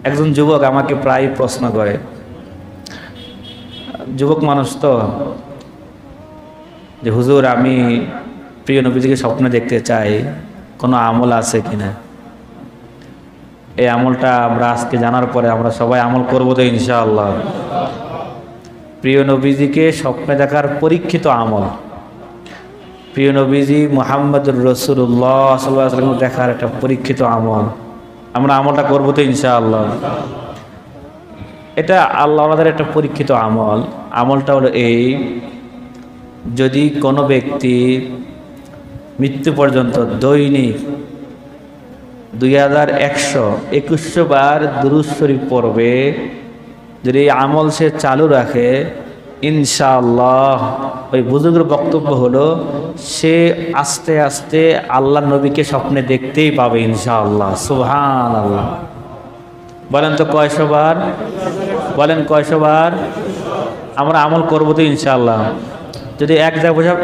একজন যুবক আমাকে প্রায় প্রশ্ন করে, যুবক মানুষ তো, যে হুজুর আমি প্রিয় নবীজিকে স্বপ্নে দেখতে চাই, কোনো আমল আছে কিনা? এই আমলটা আমরা আজকে জানার পরে আমরা সবাই আমল করবো তো ইনশাআল্লাহ। প্রিয় নবীজিকে স্বপ্নে দেখার পরীক্ষিত আমল, প্রিয় নবীজি মুহাম্মদুর রাসূলুল্লাহ সাল্লাল্লাহু আলাইহি ওয়াসাল্লাম দেখার একটা পরীক্ষিত আমল, আমরা আমলটা করবো তো ইনশাআল্লাহ। এটা আল্লাহ ওনাদের একটা পরীক্ষিত আমল। আমলটা হলো এই, যদি কোনো ব্যক্তি মৃত্যু পর্যন্ত দৈনিক 2121 বার দুরূদ শরীফ পড়বে, যদি এই আমল সে চালু রাখে, ইনশাআল্লাহ ওই বুজুর্গের বক্তব্য হলো সে আস্তে আস্তে আল্লাহ নবীকে স্বপ্নে দেখতেই পাবে ইনশাআল্লাহ। সুবহানাল্লাহ। বলেন তো কয়শো বার? বলেন কয়শো বার? আমরা আমল করবো তো ইনশাআল্লাহ। যদি এক জায়গায়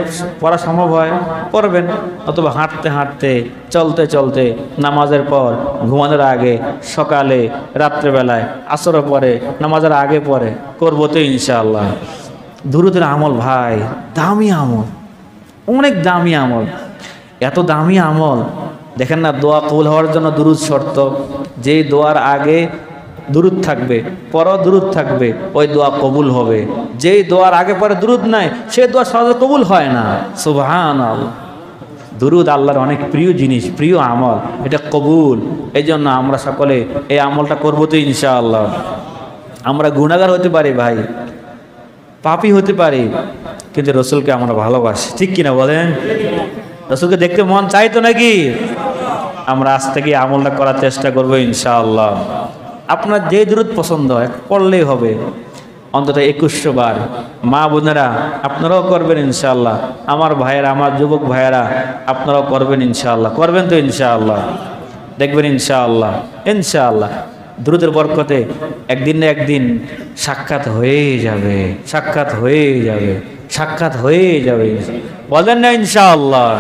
পড়া সম্ভব হয় পড়বেন, অথবা হাঁটতে হাঁটতে, চলতে চলতে, নামাজের পর, ঘুমানোর আগে, সকালে, রাত্রেবেলায়, আসরের পরে, নামাজের আগে পরে করবো তো ইনশাআল্লাহ। দুরূদের আমল ভাই দামি আমল, অনেক দামি আমল। এত দামি আমল দেখেন না, দোয়া কবুল হওয়ার জন্য দুরূদ শর্ত। যেই দোয়ার আগে দুরূদ থাকবে, পরও দুরূদ থাকবে, ওই দোয়া কবুল হবে। যেই দোয়ার আগে পরে দুরূদ নাই, সে দোয়া সহজে কবুল হয় না। সুবহানাল্লাহ। দুরূদ আল্লাহর অনেক প্রিয় জিনিস, প্রিয় আমল, এটা কবুল। এই জন্য আমরা সকলে এই আমলটা করবো তো ইনশাআল্লাহ। আমরা গুনাহগার হতে পারি ভাই, পাপী হতে পারি, কিন্তু রসুলকে আমরা ভালোবাসি, ঠিক কিনা বলেন? রসুলকে দেখতে মন চাইতো নাকি? আমরা আজ থেকে আমলটা করার চেষ্টা করবো ইনশাআল্লাহ। আপনার যে দুরূদ পছন্দ হয় পড়লেই হবে, অন্তত 2100 বার। মা বোনেরা আপনারাও করবেন ইনশাআল্লাহ, আমার ভাইয়েরা, আমার যুবক ভাইয়েরা আপনারাও করবেন ইনশাআল্লাহ। করবেন তো ইনশাআল্লাহ? দেখবেন ইনশাআল্লাহ, ইনশাআল্লাহ দুরূদের বরকতে একদিন না একদিন সাক্ষাৎ হয়ে যাবে, সাক্ষাৎ হয়ে যাবে, সাক্ষাৎ হয়ে যাবে। বলেন না ইনশাআল্লাহ?